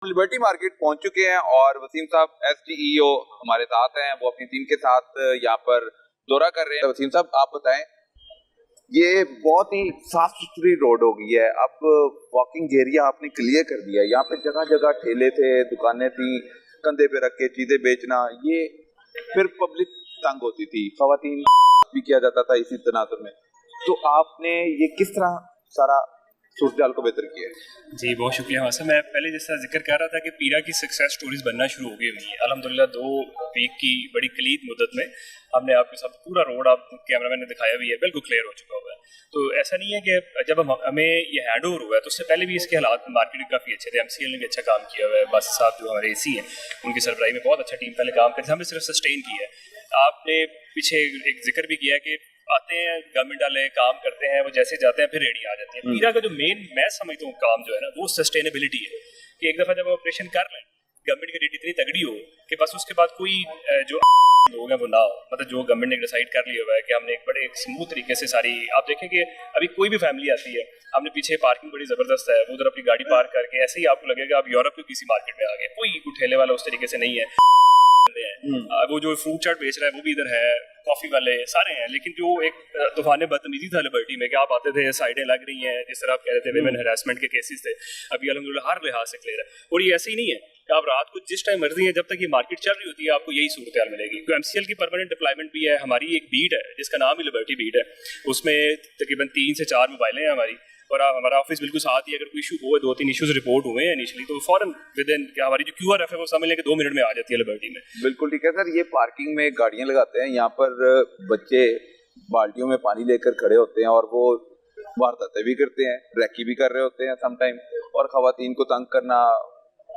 Liberty market पहुंच चुके हैं और वसीम साहब SDEO हमारे साथ हैं। वो अपनी टीम के साथ यहाँ पर दौरा कर रहे हैं। वसीम साहब, आप बताएं, ये बहुत ही साफ सुथरी रोड हो गई है। अब वॉकिंग एरिया आपने क्लियर कर दिया है। यहाँ पे जगह जगह ठेले थे, दुकानें थी, कंधे पे रख के चीजें बेचना, ये फिर पब्लिक तंग होती थी, खवातीन भी किया जाता था इसी तनाजुर में। तो आपने ये किस तरह सारा सूरत को बेहतर किया है? जी, बहुत शुक्रिया वासम। मैं पहले जैसा जिक्र कर रहा था कि पीरा की सक्सेस स्टोरीज बनना शुरू हो गई हुई है अल्हम्दुलिल्लाह। 2 वीक की बड़ी कलीद मुद्दत में हमने आपके साथ पूरा रोड, आप कैमरामैन ने दिखाया भी है, बिल्कुल क्लियर हो चुका हुआ है। तो ऐसा नहीं है कि जब हमें ये हैंड ओवर हुआ है तो उससे पहले भी इसके हालात मार्केट में काफ़ी अच्छे थे। MCL ने भी अच्छा काम किया हुआ है। बासित साहब जो हमारे AC हैं, उनकी सरबराही में बहुत अच्छा टीम पहले काम करते, हमने सिर्फ सस्टेन किया है। आपने पीछे एक जिक्र भी किया कि आते हैं गवर्नमेंट वाले, काम करते हैं, वो जैसे जाते हैं फिर रेडी आ जाती है। पीरा का जो मेन मैं समझता हूँ काम जो है ना, वो सस्टेनेबिलिटी है कि एक दफ़ा जब ऑपरेशन कर लें, गवर्नमेंट की रेट इतनी तगड़ी हो कि बस उसके बाद कोई जो लोग हैं वो ना हो। मतलब जो गवर्नमेंट ने डिसाइड कर लिया हुआ है कि हमने एक बड़े स्मूथ तरीके से सारी, आप देखें कि अभी कोई भी फैमिली आती है, हमने पीछे पार्किंग बड़ी ज़बरदस्त है, वो उधर अपनी गाड़ी पार्क करके ऐसे ही आपको लगेगा आप यूरोप की किसी मार्केट में आ गए। कोई ठेले वाला उस तरीके से नहीं है। वो जो फ्रूट चाट बेच रहा है वो भी इधर है, कॉफी वाले सारे हैं। लेकिन जो एक तूफान बदतमीजी था लिबर्टी में कि आप आते थे, साइडें लग रही हैं, जिस तरह आप कह रहे थे विमेन हरासमेंट के केसेस थे, अभी अल्हम्दुलिल्लाह हर लिहाज से क्लियर है। और ये ऐसे ही नहीं है कि आप रात को जिस टाइम मर्जी है, जब तक ये मार्केट चल रही होती है आपको यही सूरत हाल मिलेगी। तो MCL की परमानेंट डिप्लॉयमेंट भी है। हमारी एक बीट है जिसका नाम ही लिबर्टी बीट है, उसमें तकरीबन 3 से 4 मोबाइलें हैं हमारी, और हमारा ऑफिस बिल्कुल साथ ही। अगर कोई इशू हो, 2-3 इश्यूज रिपोर्ट हुए हैं इनिशियली, तो फौरन विद इन हमारी जो QRF है वो समझ लें कि 2 मिनट में आ जाती है लिबर्टी में। बिल्कुल ठीक है सर। ये पार्किंग में गाड़ियां लगाते हैं, यहाँ पर बच्चे बाल्टियों में पानी लेकर खड़े होते हैं और वो वारदातें भी करते हैं, रैकी भी कर रहे होते हैं समटाइम, और खवातीन को तंग करना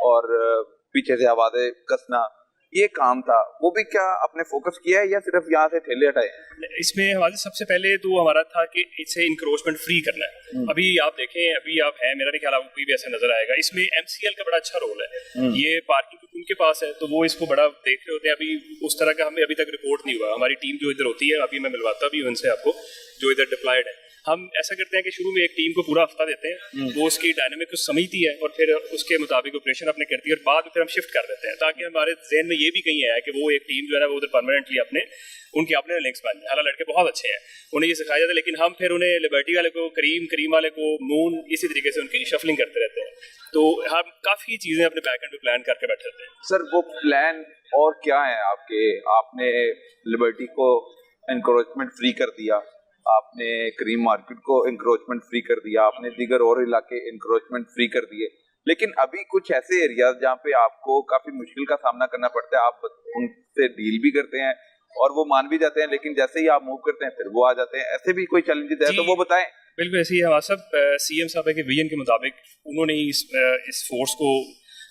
और पीछे से आवाजें कसना, ये काम था। वो भी क्या आपने फोकस किया है या सिर्फ यहाँ से ठेले हटाए? इसमें हमारे सबसे पहले तो हमारा था कि इसे इंक्रोचमेंट फ्री करना है। अभी आप देखें, अभी आप हैं, मेरा नहीं ख्याल आपको कोई भी ऐसा नजर आएगा। इसमें MCL का बड़ा अच्छा रोल है। ये पार्किंग उनके पास है तो वो इसको बड़ा देख रहे होते हैं। अभी उस तरह का हमें अभी तक रिपोर्ट नहीं हुआ। हमारी टीम जो इधर होती है, अभी मैं मिलवाता भी हूँ उनसे आपको, जो इधर डिप्लॉयड है। हम ऐसा करते हैं कि शुरू में एक टीम को पूरा हफ्ता देते हैं, वो उसकी डायनामिक को समझती है और फिर उसके मुताबिक ऑपरेशन अपने करती है, और बाद में फिर हम शिफ्ट कर देते हैं, ताकि हमारे जहन में ये भी कहीं आया कि वो एक टीम जो है ना वो उधर परमानेंटली उनके अपने लिंक्स बन जाए। हालांकि लड़के बहुत अच्छे हैं, उन्हें ये सिखाया जाता है, लेकिन हम फिर उन्हें लिबर्टी वाले को, करीम वाले को, मून, इसी तरीके से उनकी शफलिंग करते रहते हैं। तो हम काफ़ी चीज़ें अपने बैक एंड पे प्लान करके बैठे रहते हैं। सर वो प्लान और क्या है आपके? आपने लिबर्टी को एनक्रोचमेंट फ्री कर दिया, आपने करीम मार्केट को एनक्रोचमेंट फ्री कर दिया, आपने दीगर और इलाके एनक्रोचमेंट फ्री कर दिए, लेकिन अभी कुछ ऐसे एरियाज जहाँ पे आपको काफी मुश्किल का सामना करना पड़ता है। आप उनसे डील भी करते हैं और वो मान भी जाते हैं, लेकिन जैसे ही आप मूव करते हैं फिर वो आ जाते हैं। ऐसे भी कोई चैलेंजेस है तो वो बताएं। बिल्कुल ऐसे ही है सब। CM साहब के विजन के मुताबिक उन्होंने इस फोर्स को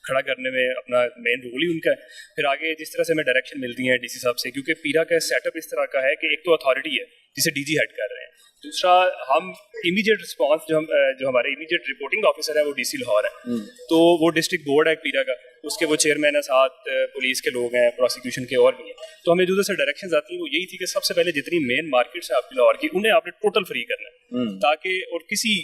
खड़ा करने में अपना मेन रोल ही उनका है। फिर आगे जिस तरह से हमें डायरेक्शन मिलती है DC साहब से, क्योंकि पीरा का सेटअप इस तरह का है कि एक तो अथॉरिटी है जिसे DG हेड कर रहे हैं, दूसरा हम इमीडिएट रिस्पांस जो हमारे इमीडिएट रिपोर्टिंग ऑफिसर है वो DC लाहौर है, तो वो डिस्ट्रिक्ट बोर्ड है पीरा का, उसके वो चेयरमैन है, साथ पुलिस के लोग हैं, प्रोसिक्यूशन के और भी हैं। तो हमें जो से डायरेक्शन आती है वो यही थी कि सबसे पहले जितनी मेन मार्केट्स है आपकी लाहौर की, उन्हें आपने टोटल फ्री करना है, ताकि और किसी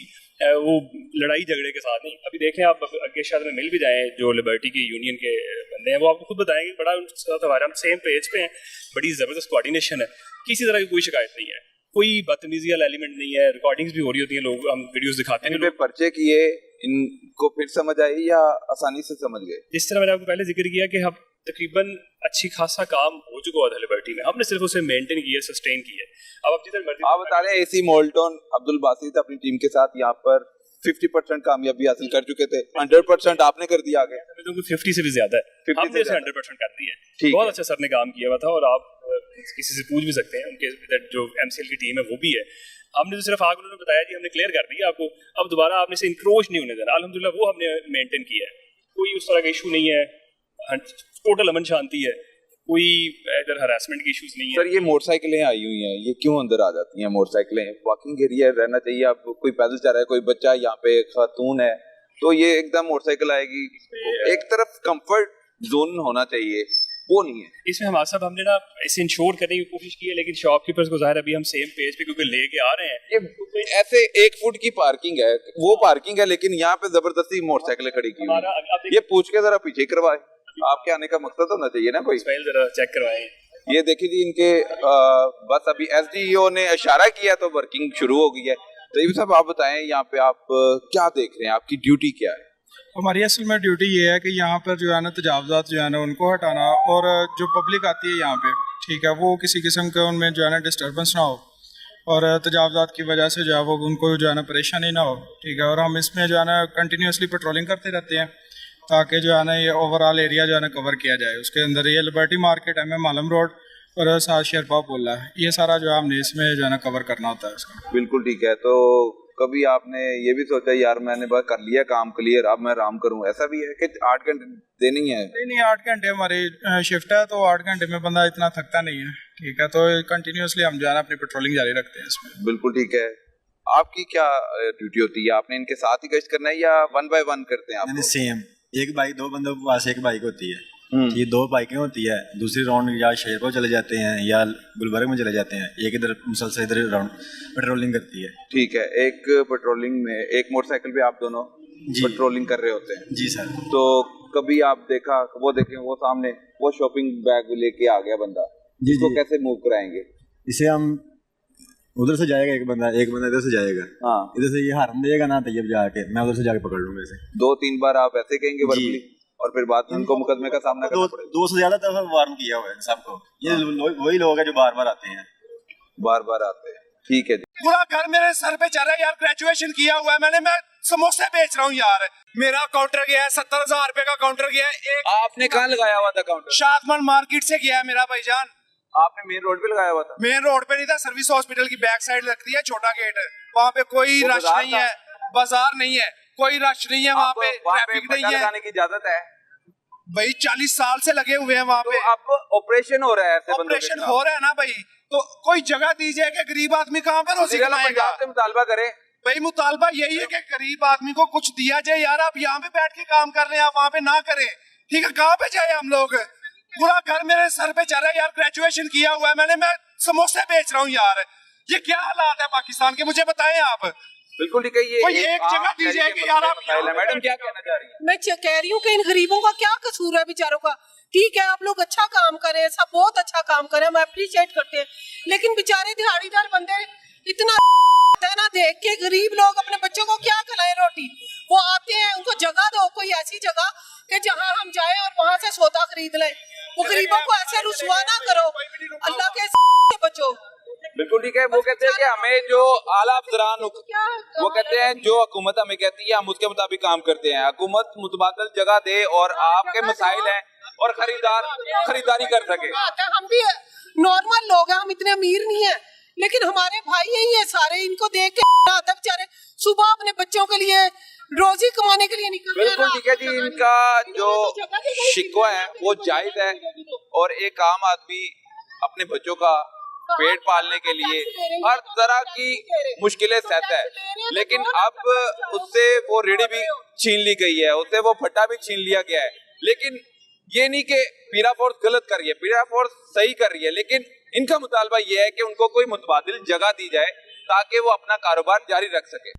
वो लड़ाई झगड़े के साथ नहीं। अभी देखें आप आगे शायद में मिल भी जाएं जो लिबर्टी की यूनियन के बंदे हैं, वो आपको खुद बताएंगे बड़ा उनके साथ हमारे हम सेम पेज पे हैं, बड़ी ज़बरदस्त कोऑर्डिनेशन है, किसी तरह की कोई शिकायत नहीं है, कोई बदतमीजी वाला एलिमेंट नहीं है। रिकॉर्डिंग्स भी हो रही होती हैं, लोग हम वीडियोस दिखाते हैं। पर्चे किए, इनको फिर समझ आई या आसानी से समझ गए? जिस तरह मैंने आपको पहले जिक्र किया कि हम तकरीबन अच्छी खासा काम हो चुका था लिबर्टी में, हमने सिर्फ उसे मेंटेन किया, सस्टेन किया। अब आप जिधर मर्जी आप बता रहे हैं AC मोल्टन अब्दुल बासित अपनी टीम के साथ यहाँ पर 50% कामयाबी हासिल कर चुके थे, 100% आपने कर दिया आगे। तो 50 से भी ज्यादा है, हमने उसे 100% कर दिया है। बहुत अच्छा सर ने काम किया हुआ था, और आप किसी से पूछ भी सकते हैं, उनके जो MCL की टीम है वो भी है। हमने तो सिर्फ आगे उन्होंने बताया जी हमने क्लियर कर दिया आपको, अब दोबारा आपने से इंक्रोच नहीं होने देना। अल्हम्दुलिल्लाह वो हमने मेंटेन किया है, कोई उस तरह का इशू नहीं है, टोटल अमन शांति है, कोई इधर हरासमेंट की इश्यूज नहीं है। सर ये मोटरसाइकिलें आई हुई हैं, ये क्यों अंदर आ जाती हैं? मोटरसाइकिलें वॉकिंग एरिया रहना चाहिए। अब कोई पैदल चल रहा है, कोई बच्चा, यहाँ पे खातून है, तो ये एकदम मोटरसाइकिल आएगी। एक तरफ कंफर्ट जोन होना चाहिए, वो नहीं है। इसमें हमारे साहब हमने ना इसे इंश्योर करने की कोशिश की है, लेकिन शॉपकीपर्स को ज़ाहिर अभी हम सेम पेज पे क्योंकि लेके आ रहे हैं। ये ऐसे 1 फुट की पार्किंग है, वो पार्किंग है, लेकिन यहाँ पे जबरदस्ती मोटरसाइकिल खड़ी की हुई है। ये पूछ के जरा पीछे करवाए, आपके आने का मकसद होना चाहिए ना कोई। जरा चेक करवाएं। ये देखिए जी, इनके बस अभी SDEO ने इशारा किया तो वर्किंग शुरू हो गई है। तो ये साहब आप बताएं, यहाँ पे आप क्या देख रहे हैं, आपकी ड्यूटी क्या है? हमारी असल में ड्यूटी ये है कि यहाँ पर जो है ना तजावज़ात जो है ना उनको हटाना, और जो पब्लिक आती है यहाँ पे, ठीक है, वो किसी किस्म के उनमें जो है ना डिस्टर्बेंस ना हो, और तजावज़ात की वजह से जो है वो उनको जो है ना परेशानी ना हो, ठीक है। और हम इसमें जो है ना कंटिन्यूसली पेट्रोलिंग करते रहते हैं ताकि जो है ना ये ओवरऑल एरिया जो है ना कवर किया जाए। उसके अंदर ये लिबर्टी मार्केट है, मालम रोड और साथ शेरपा पुल है, ये सारा जो है हमने इसमें जो है ना कवर करना होता है उसका। बिल्कुल ठीक है। तो कभी आपने ये भी सोचा यार मैंने बस कर लिया काम क्लियर, अब मैं आराम करूं, ऐसा भी है कि 8 घंटे देनी है? नहीं, 8 घंटे हमारी शिफ्ट है, तो 8 घंटे में बंदा इतना थकता नहीं है, ठीक है। तो कंटिन्यूसली हम जो है ना अपनी पेट्रोलिंग जारी रखते हैं इसमें। बिल्कुल ठीक है। आपकी क्या ड्यूटी होती है? आपने इनके साथ ही गश्त करना है या 1 बाय 1 करते हैं आप? नहीं, सेम एक बाइक, 2 बंदों के पास एक बाइक होती है। ये 2 बाइकें होती है, दूसरी राउंड या शेरपुर चले जाते हैं या गुलबर्ग में चले जाते हैं, एक इधर मुसलसल इधर राउंड पेट्रोलिंग करती है। ठीक है। एक पेट्रोलिंग में एक मोटरसाइकिल पे आप दोनों पेट्रोलिंग कर रहे होते हैं? जी सर। तो कभी आप वो सामने वो शॉपिंग बैग लेके आ गया बंदा, जिसको कैसे मूव कराएंगे? इसे हम उधर से जाएगा एक बंदा इधर से जाएगा। हाँ, इधर से ये हार्न देगा ना तैयब जाके, मैं उधर से जाके पकड़ लूंगा इसे। 2-3 बार आप ऐसे कहेंगे वर्बली, और फिर बाद में उनको मुकदमे का सामना करना पड़ेगा। 2 से ज्यादा दफा वार्न किया हुआ है सबको। ये वही लोग हैं जो बार बार आते हैं। ठीक है जी। पूरा घर मेरे सर पे चढ़ रहा है यार, ग्रेजुएशन किया हुआ है मैं समोसे बेच रहा हूँ यार। मेरा काउंटर गया है 70,000 रुपए का काउंटर गया है। आपने कहाँ लगाया हुआ था काउंटर? शादमन मार्केट से गया है मेरा भाईजान। आपने मेन रोड पे लगाया हुआ था? मेन रोड पे नहीं था, सर्विस हॉस्पिटल की बैक साइड लगती है, छोटा गेट है वहाँ पे, कोई रश नहीं है, बाजार नहीं है, कोई रश नहीं है वहाँ पे, ट्रैफिक नहीं है। लगाने की इजाजत है भाई? 40 साल से लगे हुए हैं वहाँ पे। अब ऑपरेशन हो रहा है, ऑपरेशन हो रहा है ना भाई, तो कोई जगह दीजिए कि गरीब आदमी कहाँ पर रोजी कमाएगा। मुतालबा करे भाई, मुतालबा यही है कि गरीब आदमी को कुछ दिया जाए यार। आप यहाँ पे बैठ के काम कर रहे हैं, आप वहाँ पे ना करें, ठीक है? कहाँ पे जाए हम लोग? पूरा घर मेरे सर पे चढ़ रहा है यार, ग्रेजुएशन किया हुआ है मैं समोसे बेच रहा हूँ यार। ये क्या हालात है पाकिस्तान के, मुझे बताएं आप। बिल्कुल ठीक है। ये एक जगह दीजिए कि यार आप। मैडम क्या कहना चाह रही है? मैं कह रही हूँ कि इन गरीबों का क्या कसूर है बेचारों का। ठीक है, आप लोग अच्छा काम करें, सब बहुत अच्छा काम करें, हम अप्रिशिएट करते हैं, लेकिन बेचारे दिहाड़ीदार बंदे इतना है ना, देख के गरीब लोग अपने बच्चों को क्या खिलाए रोटी। वो आते हैं, उनको जगह दो, कोई ऐसी जगह कि जहाँ हम जाए और वहाँ से सौदा खरीद लें। वो गरीबों को ऐसे रुसवा ना करो, अल्लाह के बचो। बिल्कुल ठीक है। वो कहते हैं कि हमें जो आला अफसरान, वो कहते हैं जो हुकूमत हमें कहती है हम उसके मुताबिक काम करते हैं। हुकूमत मुतबादल जगह दे और आपके मसाइल हैं और खरीदारी कर सके। हम भी नॉर्मल लोग हैं, हम इतने अमीर नहीं है, लेकिन हमारे भाई यही है सारे, इनको देख के आता बेचारे सुबह अपने बच्चों के लिए रोजी कमाने के लिए निकल। बिल्कुल ठीक है जी। इनका जो शिकवा है वो जायज है, और एक आम आदमी अपने बच्चों का पेट पालने के लिए हर तरह की मुश्किलें सहता है, लेकिन अब उससे वो रेडी भी छीन ली गई है, उससे वो फट्टा भी छीन लिया गया है। लेकिन ये नहीं कि पीरा फोर्स गलत कर रही है, पीरा फोर्स सही कर रही है, लेकिन इनका मुतालबा ये है कि उनको कोई मुतबादिल जगह दी जाए ताकि वो अपना कारोबार जारी रख सके।